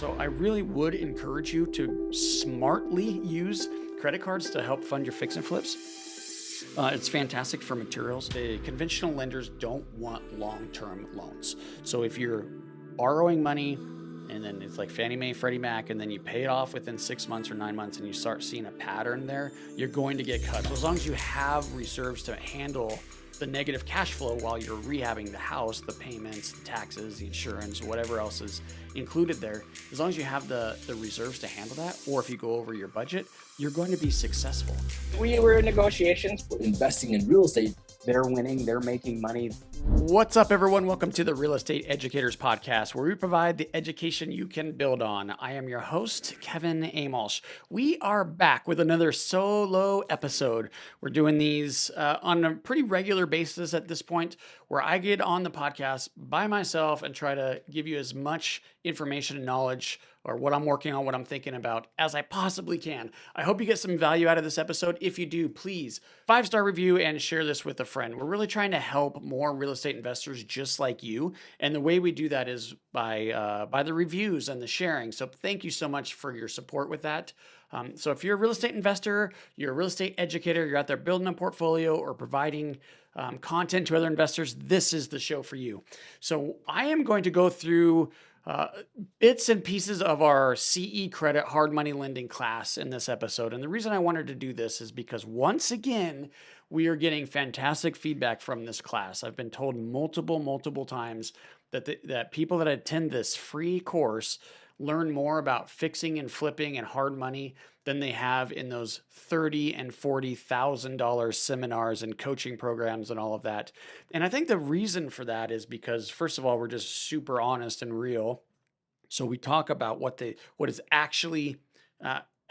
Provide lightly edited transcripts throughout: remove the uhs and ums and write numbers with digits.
So I really would encourage you to smartly use credit cards to help fund your fix and flips. It's fantastic for materials. The conventional lenders don't want long-term loans. So if you're borrowing money and then it's like Fannie Mae, Freddie Mac, and then you pay it off within 6 months or 9 months and you start seeing a pattern there, you're going to get cut. So as long as you have reserves to handle the negative cash flow while you're rehabbing the house, the payments, the taxes, the insurance, whatever else is included there, as long as you have the reserves to handle that, or if you go over your budget, you're going to be successful. We were in negotiations. Investing in real estate. They're winning, they're making money. What's up, everyone? Welcome to the Real Estate Educators Podcast, where we provide the education you can build on. I am your host, Kevin Amolsch. We are back with another solo episode. We're doing these on a pretty regular basis at this point, where I get on the podcast by myself and try to give you as much information and knowledge or what I'm working on, what I'm thinking about as I possibly can. I hope you get some value out of this episode. If you do, please 5-star review and share this with a friend. We're really trying to help more real estate investors just like you. And the way we do that is by the reviews and the sharing. So thank you so much for your support with that. So if you're a real estate investor, you're a real estate educator, you're out there building a portfolio or providing content to other investors, this is the show for you. So I am going to go through bits and pieces of our CE credit hard money lending class in this episode. And the reason I wanted to do this is because once again, we are getting fantastic feedback from this class. I've been told multiple times that people that attend this free course learn more about fixing and flipping and hard money than they have in those $30,000 and $40,000 seminars and coaching programs and all of that. And I think the reason for that is because, first of all, we're just super honest and real. So we talk about what is actually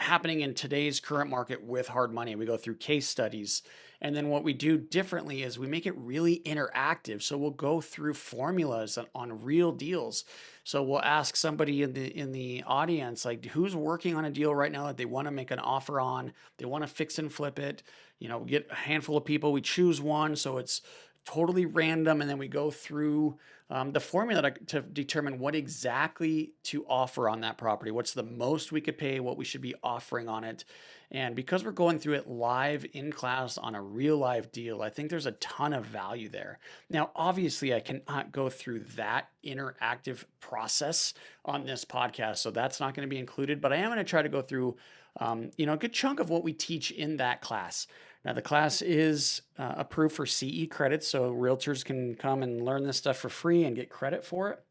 happening in today's current market with hard money. We go through case studies. And then what we do differently is we make it really interactive. So we'll go through formulas on real deals. So we'll ask somebody in the audience, like, who's working on a deal right now that they want to make an offer on, they want to fix and flip it. You know, we get a handful of people, we choose one, so it's totally random, and then we go through the formula to determine what exactly to offer on that property. What's the most we could pay, what we should be offering on it. And because we're going through it live in class on a real live deal, I think there's a ton of value there. Now, obviously, I cannot go through that interactive process on this podcast, so that's not going to be included, but I am going to try to go through a good chunk of what we teach in that class. Now, the class is approved for CE credits, so realtors can come and learn this stuff for free and get credit for it.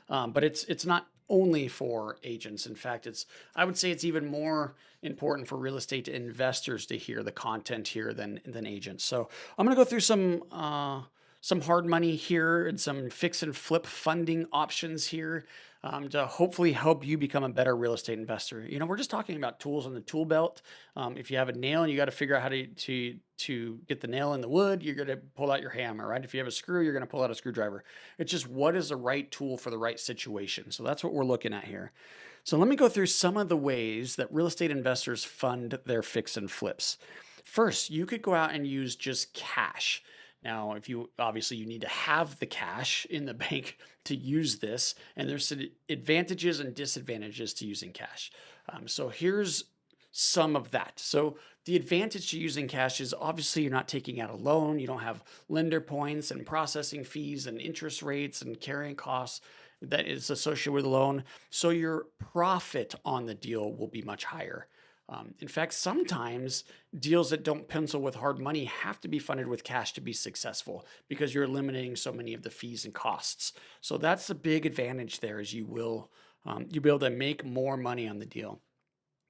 But it's not only for agents. In fact, I would say it's even more important for real estate investors to hear the content here than agents. So I'm going to go through some hard money here and some fix and flip funding options here to hopefully help you become a better real estate investor. You know, we're just talking about tools on the tool belt. If you have a nail and you got to figure out how to get the nail in the wood, you're going to pull out your hammer, right? If you have a screw, you're going to pull out a screwdriver. It's just what is the right tool for the right situation. So that's what we're looking at here. So let me go through some of the ways that real estate investors fund their fix and flips. First, you could go out and use just cash. Now, you need to have the cash in the bank to use this, and there's some advantages and disadvantages to using cash. So here's some of that. So the advantage to using cash is obviously you're not taking out a loan. You don't have lender points and processing fees and interest rates and carrying costs that is associated with a loan. So your profit on the deal will be much higher. In fact, sometimes deals that don't pencil with hard money have to be funded with cash to be successful because you're eliminating so many of the fees and costs. So that's the big advantage there is you'll be able to make more money on the deal.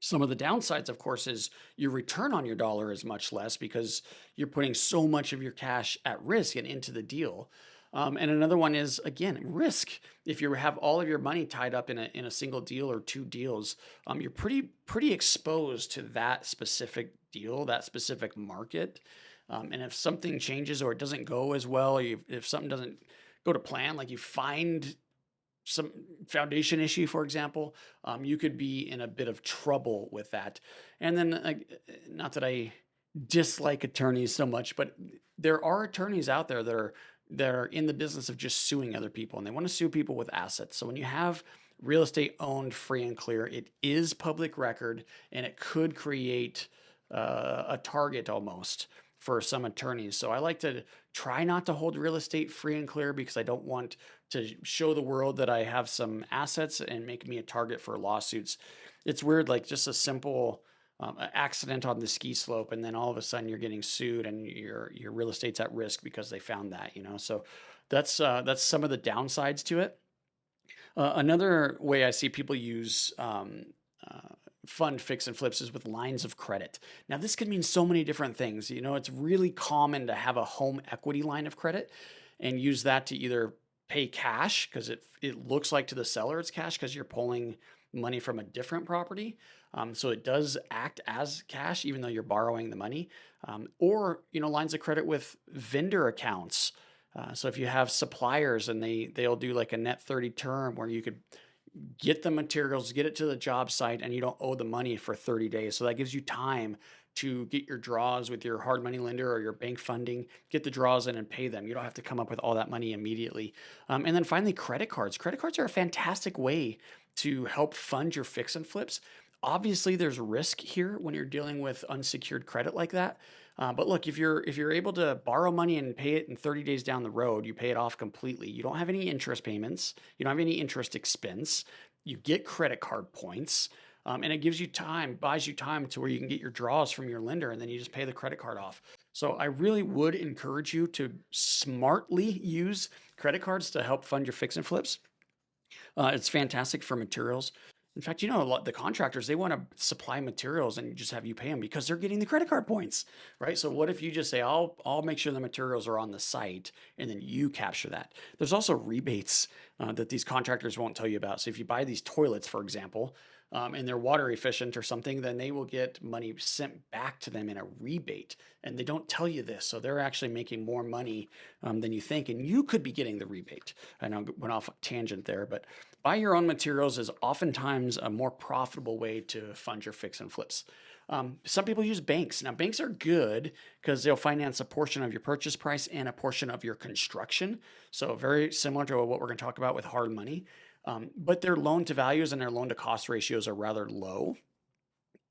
Some of the downsides, of course, is your return on your dollar is much less because you're putting so much of your cash at risk and into the deal. And another one is, again, risk. If you have all of your money tied up in a single deal or two deals, you're pretty exposed to that specific deal, that specific market. And if something changes or it doesn't go as well, if something doesn't go to plan, like you find some foundation issue, for example, you could be in a bit of trouble with that. And then, not that I dislike attorneys so much, but there are attorneys out there that are in the business of just suing other people, and they want to sue people with assets. So when you have real estate owned free and clear. It is public record, and it could create a target almost for some attorneys. So I like to try not to hold real estate free and clear because I don't want to show the world that I have some assets and make me a target for lawsuits. It's weird, like just a simple accident on the ski slope, and then all of a sudden you're getting sued and your real estate's at risk because they found that, you know. So that's some of the downsides to it. Another way I see people use uh, fund fix and flips is with lines of credit. Now, this could mean so many different things. You know, it's really common to have a home equity line of credit and use that to either pay cash because it looks like to the seller it's cash because you're pulling money from a different property. So it does act as cash even though you're borrowing the money. Or, you know, lines of credit with vendor accounts. So if you have suppliers and they'll do like a net 30 term where you could get the materials, get it to the job site, and you don't owe the money for 30 days. So that gives you time to get your draws with your hard money lender or your bank funding, get the draws in and pay them. You don't have to come up with all that money immediately. And then finally, credit cards. Credit cards are a fantastic way to help fund your fix and flips. Obviously, there's risk here when you're dealing with unsecured credit like that. But look, if you're able to borrow money and pay it in 30 days down the road, you pay it off completely. You don't have any interest payments. You don't have any interest expense. You get credit card points, and it gives you time, buys you time to where you can get your draws from your lender, and then you just pay the credit card off. So I really would encourage you to smartly use credit cards to help fund your fix and flips. It's fantastic for materials. In fact, you know, a lot the contractors, they want to supply materials and just have you pay them because they're getting the credit card points, right? So what if you just say, I'll make sure the materials are on the site and then you capture that. There's also rebates that these contractors won't tell you about. So if you buy these toilets, for example, and they're water efficient or something, then they will get money sent back to them in a rebate. And they don't tell you this. So they're actually making more money than you think. And you could be getting the rebate. I know I went off a tangent there, but buy your own materials is oftentimes a more profitable way to fund your fix and flips. Some people use banks. Now, banks are good because they'll finance a portion of your purchase price and a portion of your construction. So, very similar to what we're going to talk about with hard money. But their loan to values and their loan to cost ratios are rather low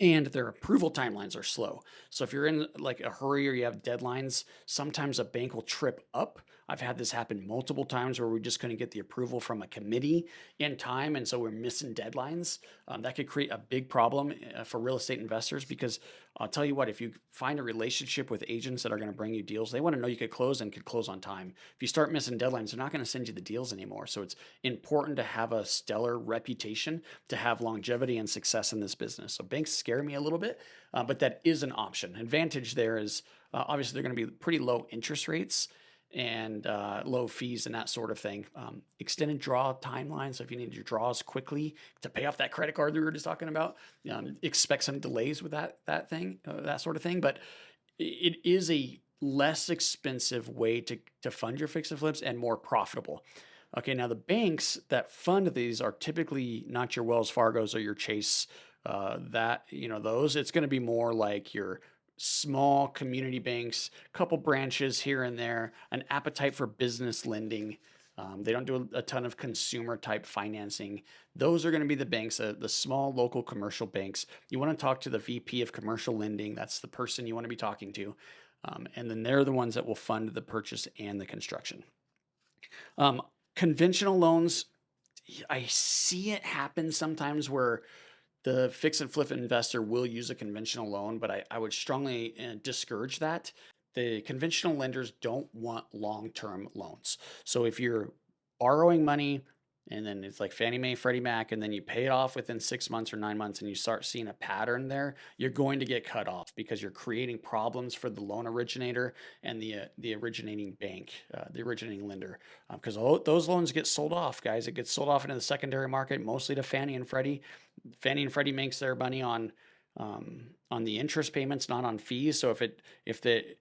and their approval timelines are slow. So if you're in like a hurry or you have deadlines, sometimes a bank will trip up. I've had this happen multiple times where we just couldn't get the approval from a committee in time, and so we're missing deadlines. That could create a big problem for real estate investors because I'll tell you what, if you find a relationship with agents that are going to bring you deals, they want to know you could close and could close on time. If you start missing deadlines, they're not going to send you the deals anymore. So it's important to have a stellar reputation to have longevity and success in this business. So banks scare me a little bit, but that is an option. Advantage there is obviously they're going to be pretty low interest rates and low fees and that sort of thing. Extended draw timelines. So if you need your draws quickly to pay off that credit card that we were just talking about, expect some delays with that sort of thing. But it is a less expensive way to fund your fix and flips and more profitable. Okay, now the banks that fund these are typically not your Wells Fargo's or your Chase. Those it's going to be more like your small community banks, couple branches here and there, an appetite for business lending. They don't do a ton of consumer type financing. Those are going to be the banks, the small local commercial banks. You want to talk to the VP of commercial lending. That's the person you want to be talking to. And then they're the ones that will fund the purchase and the construction. Conventional loans, I see it happen sometimes where the fix and flip investor will use a conventional loan, but I would strongly discourage that. The conventional lenders don't want long term loans. So if you're borrowing money and then it's like Fannie Mae, Freddie Mac, and then you pay it off within 6 months or 9 months and you start seeing a pattern there, you're going to get cut off because you're creating problems for the loan originator and the originating bank, the originating lender. Because those loans get sold off, guys. It gets sold off into the secondary market, mostly to Fannie and Freddie. Fannie and Freddie makes their money on the interest payments, not on fees. So if the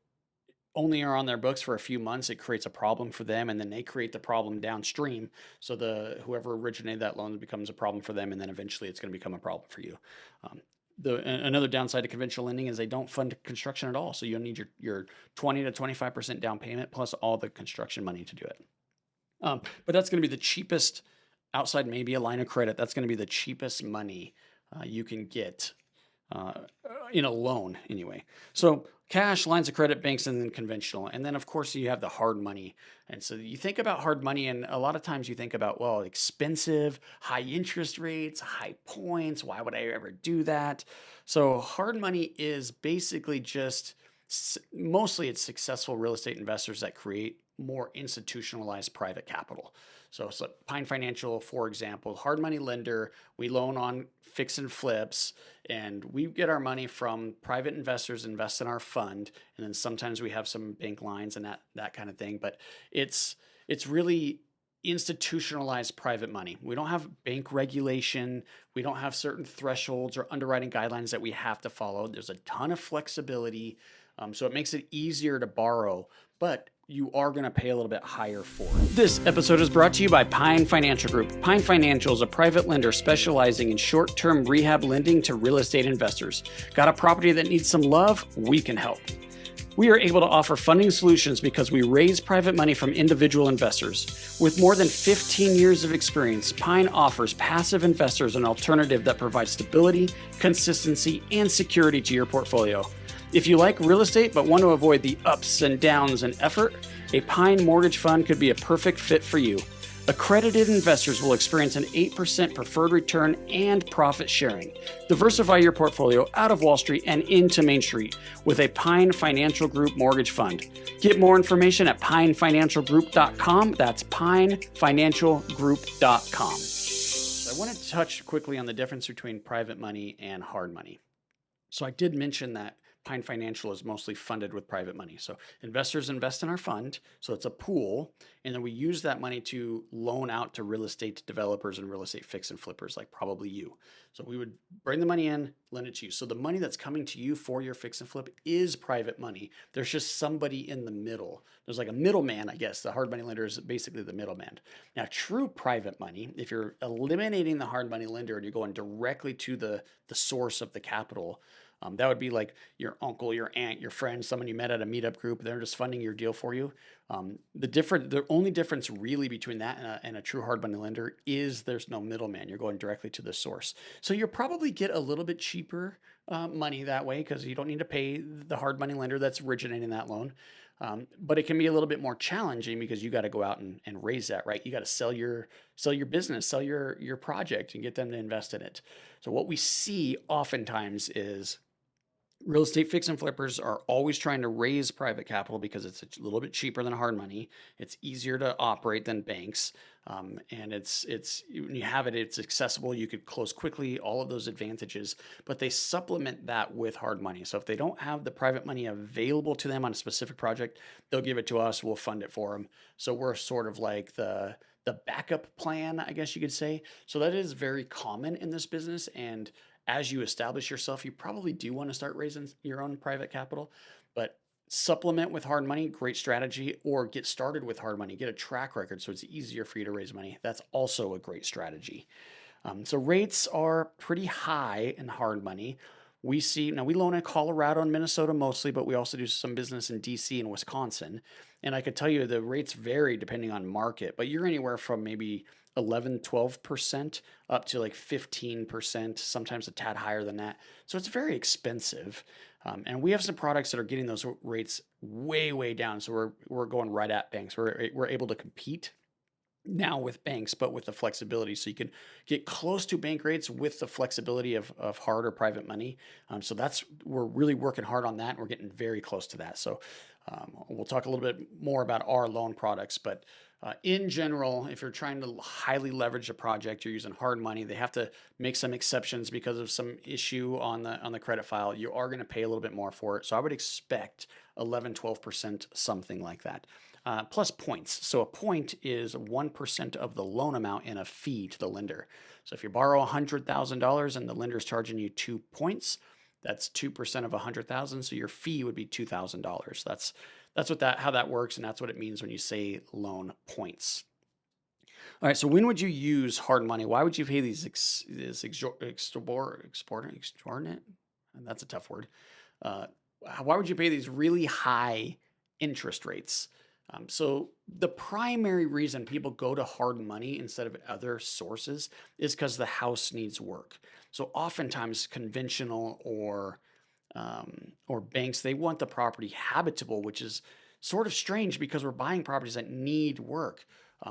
only are on their books for a few months, it creates a problem for them, and then they create the problem downstream. So whoever originated that loan becomes a problem for them, and then eventually it's going to become a problem for you. Another downside to conventional lending is they don't fund construction at all. So you'll need your 20 to 25% down payment plus all the construction money to do it. But that's going to be the cheapest outside maybe a line of credit, that's going to be the cheapest money you can get uh, in a loan anyway. So cash, lines of credit, banks, and then conventional. And then of course you have the hard money. And so you think about hard money, and a lot of times you think about, well, expensive, high interest rates, high points. Why would I ever do that? So hard money is basically just mostly it's successful real estate investors that create more institutionalized private capital. So Pine Financial, for example, hard money lender, we loan on fix and flips, and we get our money from private investors, invest in our fund, and then sometimes we have some bank lines and that kind of thing. But it's really institutionalized private money. We don't have bank regulation. We don't have certain thresholds or underwriting guidelines that we have to follow. There's a ton of flexibility. So it makes it easier to borrow, but you are going to pay a little bit higher for it. This episode is brought to you by Pine Financial Group. Pine Financial is a private lender specializing in short-term rehab lending to real estate investors. Got a property that needs some love? We can help. We are able to offer funding solutions because we raise private money from individual investors. With more than 15 years of experience, Pine offers passive investors an alternative that provides stability, consistency, and security to your portfolio. If you like real estate but want to avoid the ups and downs and effort, a Pine mortgage fund could be a perfect fit for you. Accredited investors will experience an 8% preferred return and profit sharing. Diversify your portfolio out of Wall Street and into Main Street with a Pine Financial Group mortgage fund. Get more information at pinefinancialgroup.com. That's pinefinancialgroup.com. I want to touch quickly on the difference between private money and hard money. So I did mention that Pine Financial is mostly funded with private money. So investors invest in our fund. So it's a pool. And then we use that money to loan out to real estate developers and real estate fix and flippers, like probably you. So we would bring the money in, lend it to you. So the money that's coming to you for your fix and flip is private money. There's just somebody in the middle. There's like a middleman, I guess. The hard money lender is basically the middleman. Now, true private money, if you're eliminating the hard money lender and you're going directly to the source of the capital, that would be like your uncle, your aunt, your friend, someone you met at a meetup group. They're just funding your deal for you. The only difference really between that and a true hard money lender is there's no middleman. You're going directly to the source. So you'll probably get a little bit cheaper money that way because you don't need to pay the hard money lender that's originating that loan. But it can be a little bit more challenging because you got to go out and raise that, right? You got to sell your business, sell your project, and get them to invest in it. So what we see oftentimes is real estate fix and flippers are always trying to raise private capital because it's a little bit cheaper than hard money. It's easier to operate than banks. And it's when you have it, it's accessible. You could close quickly, all of those advantages, but they supplement that with hard money. So if they don't have the private money available to them on a specific project, they'll give it to us. We'll fund it for them. So we're sort of like the backup plan, I guess you could say. So that is very common in this business. And as you establish yourself, you probably do want to start raising your own private capital, but supplement with hard money, great strategy, or get started with hard money, get a track record so it's easier for you to raise money. That's also a great strategy. So rates are pretty high in hard money. We loan in Colorado and Minnesota mostly, but we also do some business in DC and Wisconsin. And I could tell you the rates vary depending on market, but you're anywhere from maybe 11, 12% up to like 15%, sometimes a tad higher than that. So it's very expensive. And we have some products that are getting those rates way, way down. So we're going right at banks. We're able to compete now with banks, but with the flexibility. So you can get close to bank rates with the flexibility of hard or private money. So we're really working hard on that. And we're getting very close to that. So we'll talk a little bit more about our loan products, but in general, if you're trying to highly leverage a project, you're using hard money. They have to make some exceptions because of some issue on the credit file. You are going to pay a little bit more for it. So I would expect 11, 12%, something like that. Plus points. So a point is 1% of the loan amount and a fee to the lender. So if you borrow $100,000 and the lender is charging you 2 points, that's 2% of 100,000. So your fee would be $2,000. That's how that works, and that's what it means when you say loan points. All right, so when would you use hard money? Why would you pay these extraordinary? That's a tough word. Why would you pay these really high interest rates? So the primary reason people go to hard money instead of other sources is because the house needs work. So oftentimes conventional or banks, they want the property habitable, which is sort of strange because we're buying properties that need work.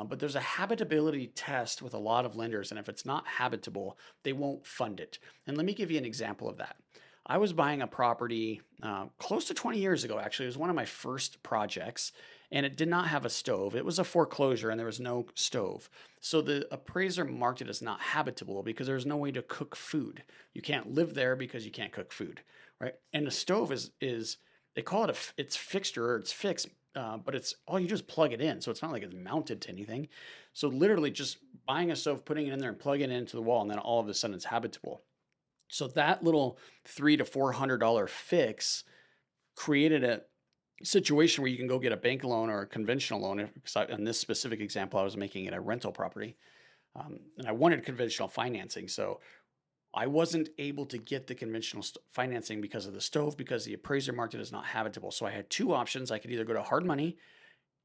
But there's a habitability test with a lot of lenders, and if it's not habitable, they won't fund it. And let me give you an example of that. I was buying a property close to 20 years ago, actually. It was one of my first projects, and it did not have a stove. It was a foreclosure, and there was no stove. So the appraiser marked it as not habitable because there's no way to cook food. You can't live there because you can't cook food, right? And the stove is they call it it's fixture or it's fixed, but it's all you do is plug it in, so it's not like it's mounted to anything. So literally, just buying a stove, putting it in there, and plugging it into the wall, and then all of a sudden it's habitable. So that little $300 to $400 fix created a situation where you can go get a bank loan or a conventional loan. In this specific example, I was making it a rental property, and I wanted conventional financing. So I wasn't able to get the conventional financing because of the stove, because the appraiser market is not habitable. So I had two options. I could either go to hard money,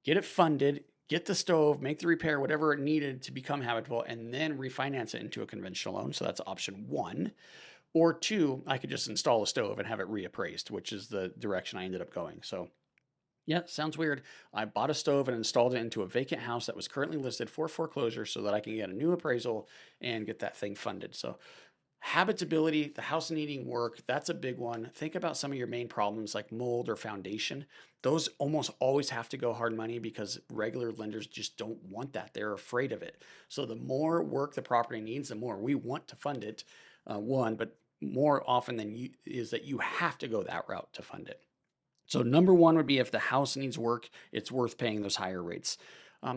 get it funded, get the stove, make the repair, whatever it needed to become habitable, and then refinance it into a conventional loan. So that's option one. Or two, I could just install a stove and have it reappraised, which is the direction I ended up going. So yeah, sounds weird. I bought a stove and installed it into a vacant house that was currently listed for foreclosure so that I can get a new appraisal and get that thing funded. So habitability, the house needing work, that's a big one. Think about some of your main problems like mold or foundation. Those almost always have to go hard money because regular lenders just don't want that. They're afraid of it. So the more work the property needs, the more we want to fund it. One, but more often than you is that you have to go that route to fund it. So number one would be if the house needs work, it's worth paying those higher rates.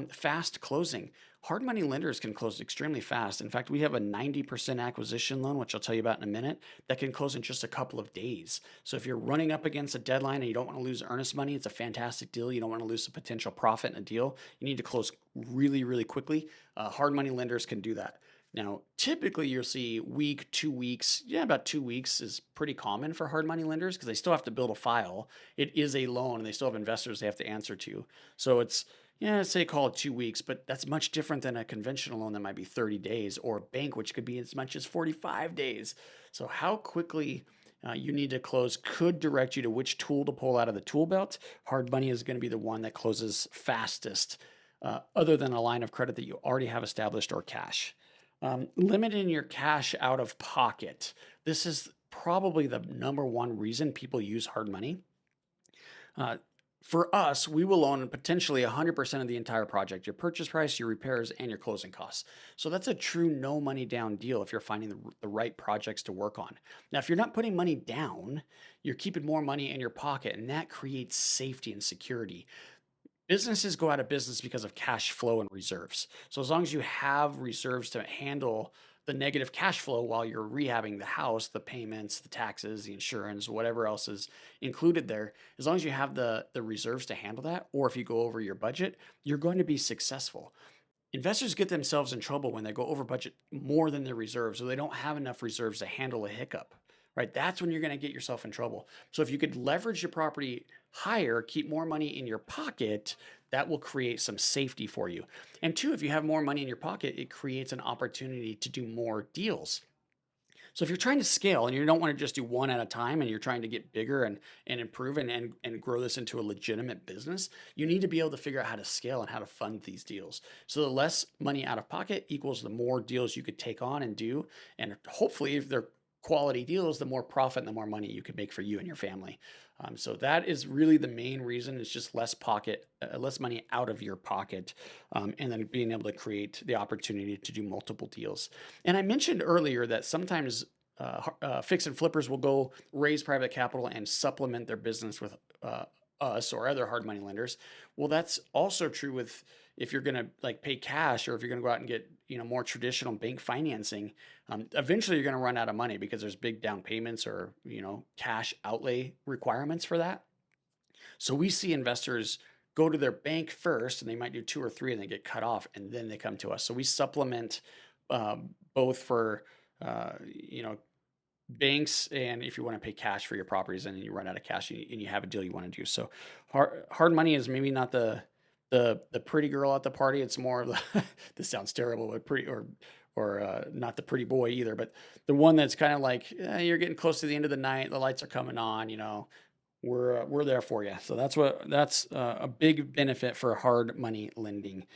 Fast closing. Hard money lenders can close extremely fast. In fact, we have a 90% acquisition loan, which I'll tell you about in a minute, that can close in just a couple of days. So if you're running up against a deadline and you don't want to lose earnest money, it's a fantastic deal. You don't want to lose the potential profit in a deal. You need to close really, really quickly. Hard money lenders can do that. Now, typically you'll see week, 2 weeks. Yeah, about 2 weeks is pretty common for hard money lenders because they still have to build a file. It is a loan and they still have investors they have to answer to. So it's, yeah, say call it 2 weeks, but that's much different than a conventional loan that might be 30 days or a bank, which could be as much as 45 days. So how quickly you need to close could direct you to which tool to pull out of the tool belt. Hard money is going to be the one that closes fastest, other than a line of credit that you already have established or cash. Limiting your cash out of pocket. This is probably the number one reason people use hard money. Uh, for us, we will own potentially 100% of the entire project, your purchase price, your repairs, and your closing costs. So that's a true no money down deal if you're finding the right projects to work on. Now, if you're not putting money down, you're keeping more money in your pocket, and that creates safety and security. Businesses go out of business because of cash flow and reserves. So as long as you have reserves to handle the negative cash flow while you're rehabbing the house, the payments, the taxes, the insurance, whatever else is included there, as long as you have the reserves to handle that, or if you go over your budget, you're going to be successful. Investors get themselves in trouble when they go over budget more than their reserves, or they don't have enough reserves to handle a hiccup, right? That's when you're going to get yourself in trouble. So if you could leverage your property higher, keep more money in your pocket, that will create some safety for you. And two, if you have more money in your pocket, it creates an opportunity to do more deals. So if you're trying to scale and you don't want to just do one at a time and you're trying to get bigger and improve and grow this into a legitimate business, you need to be able to figure out how to scale and how to fund these deals. So the less money out of pocket equals the more deals you could take on and do. And hopefully if they're quality deals, the more profit and the more money you could make for you and your family. So that is really the main reason. It's just less money out of your pocket, and then being able to create the opportunity to do multiple deals. And I mentioned earlier that sometimes fix and flippers will go raise private capital and supplement their business with us or other hard money lenders. Well, that's also true with if you're going to like pay cash or if you're going to go out and get more traditional bank financing. Eventually you're going to run out of money because there's big down payments or cash outlay requirements for that. So we see investors go to their bank first and they might do two or three and they get cut off and then they come to us. So we supplement both for banks and if you want to pay cash for your properties and then you run out of cash and you have a deal you want to do. So hard money is maybe not the the pretty girl at the party. It's more of the this sounds terrible, but pretty or not the pretty boy either, but the one that's kind of like you're getting close to the end of the night, the lights are coming on, we're there for you. So that's a big benefit for hard money lending.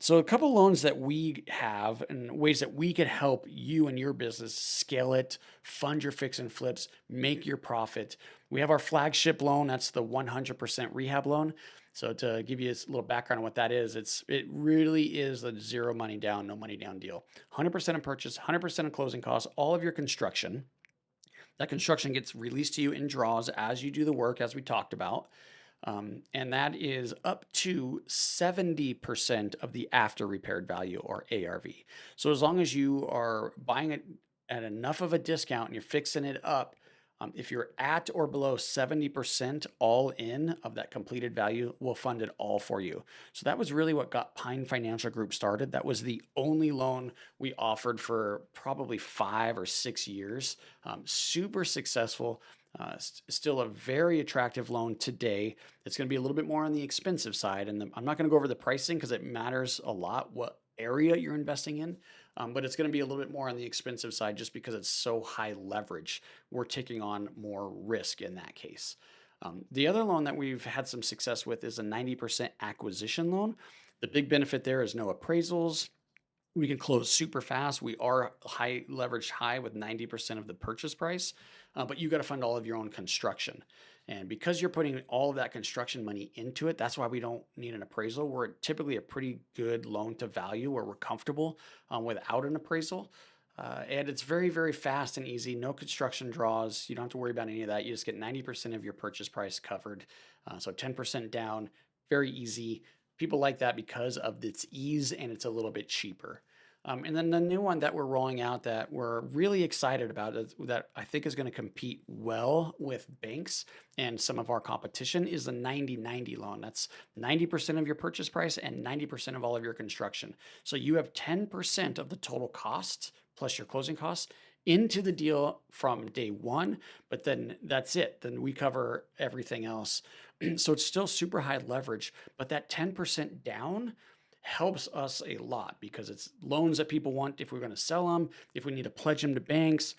So a couple loans that we have and ways that we could help you and your business scale it, fund your fix and flips, make your profit. We have our flagship loan. That's the 100% rehab loan. So to give you a little background on what that is, it really is a zero money down, no money down deal. 100% of purchase, 100% of closing costs, all of your construction. That construction gets released to you in draws as you do the work, as we talked about. And that is up to 70% of the after repaired value, or ARV. So as long as you are buying it at enough of a discount and you're fixing it up, if you're at or below 70% all in of that completed value, we'll fund it all for you. So that was really what got Pine Financial Group started. That was the only loan we offered for probably 5 or 6 years. Super successful. Still a very attractive loan today. It's going to be a little bit more on the expensive side. And I'm not going to go over the pricing because it matters a lot what area you're investing in. But it's going to be a little bit more on the expensive side just because it's so high leverage. We're taking on more risk in that case. The other loan that we've had some success with is a 90% acquisition loan. The big benefit there is no appraisals. We can close super fast. We are high leverage high with 90% of the purchase price, but you got to fund all of your own construction. And because you're putting all of that construction money into it, that's why we don't need an appraisal. We're typically a pretty good loan to value where we're comfortable without an appraisal. And it's very, very fast and easy. No construction draws. You don't have to worry about any of that. You just get 90% of your purchase price covered. So 10% down, very easy. People like that because of its ease and it's a little bit cheaper. And then the new one that we're rolling out that we're really excited about that I think is going to compete well with banks and some of our competition is the 90/90 loan. That's 90% of your purchase price and 90% of all of your construction. So you have 10% of the total cost plus your closing costs into the deal from day one, but then that's it. Then we cover everything else. So it's still super high leverage, but that 10% down helps us a lot because it's loans that people want if we're going to sell them, if we need to pledge them to banks.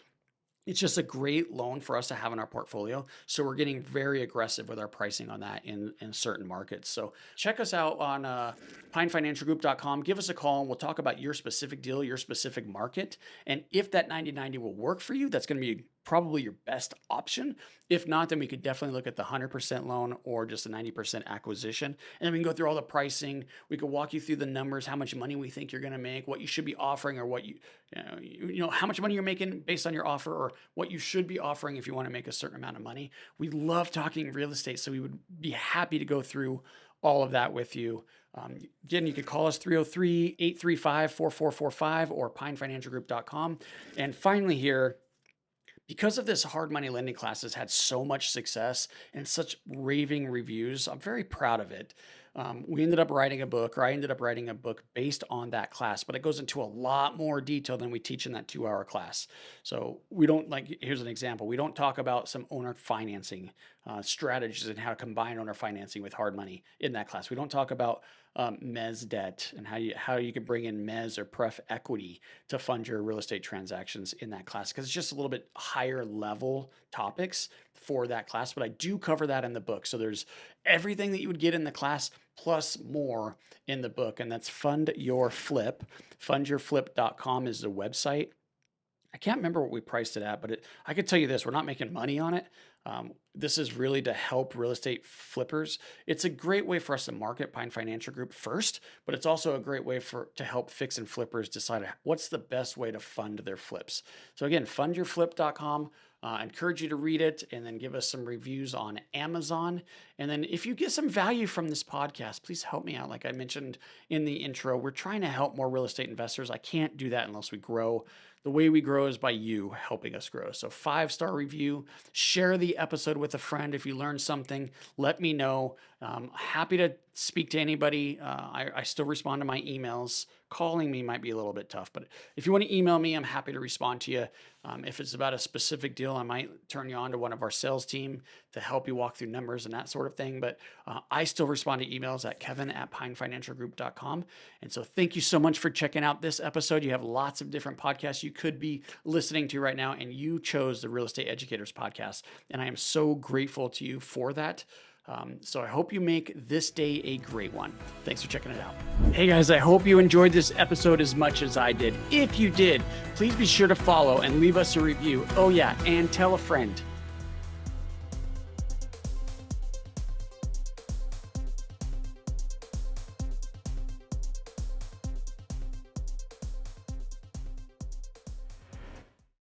It's just a great loan for us to have in our portfolio. So we're getting very aggressive with our pricing on that in certain markets. So check us out on pinefinancialgroup.com. Give us a call and we'll talk about your specific deal, your specific market. And if that 90/90 will work for you, that's going to be probably your best option. If not, then we could definitely look at the 100% loan or just a 90% acquisition. And then we can go through all the pricing. We could walk you through the numbers, how much money we think you're going to make, what you should be offering, or what how much money you're making based on your offer, or what you should be offering if you want to make a certain amount of money. We love talking real estate, so we would be happy to go through all of that with you. Again, you could call us 303-835-4445 or pinefinancialgroup.com. And finally here, because of this hard money lending class has had so much success and such raving reviews, I'm very proud of it. We ended up writing a book, or I ended up writing a book based on that class, but it goes into a lot more detail than we teach in that 2-hour class. So we don't here's an example. We don't talk about some owner financing strategies and how to combine owner financing with hard money in that class. We don't talk about mezz debt and how you can bring in mezz or pref equity to fund your real estate transactions in that class, because it's just a little bit higher level topics for that class. But I do cover that in the book. So there's everything that you would get in the class plus more in the book, and that's Fund Your Flip. Fundyourflip.com is the website. I can't remember what we priced it at, but I could tell you this, we're not making money on it. This is really to help real estate flippers. It's a great way for us to market Pine Financial Group first, but it's also a great way to help fix and flippers decide what's the best way to fund their flips. So again, fundyourflip.com. I encourage you to read it and then give us some reviews on Amazon. And then if you get some value from this podcast, please help me out. Like I mentioned in the intro, we're trying to help more real estate investors. I can't do that unless we grow. The way we grow is by you helping us grow. So 5-star review, share the episode with a friend. If you learned something, let me know. Happy to speak to anybody. I still respond to my emails. Calling me might be a little bit tough, but if you want to email me, I'm happy to respond to you. If it's about a specific deal, I might turn you on to one of our sales team to help you walk through numbers and that sort of thing. But I still respond to emails at kevin@pinefinancialgroup.com. And so thank you so much for checking out this episode. You have lots of different podcasts you could be listening to right now, and you chose the Real Estate Educators podcast. And I am so grateful to you for that. So I hope you make this day a great one. Thanks for checking it out. Hey guys, I hope you enjoyed this episode as much as I did. If you did, please be sure to follow and leave us a review. Oh yeah, and tell a friend.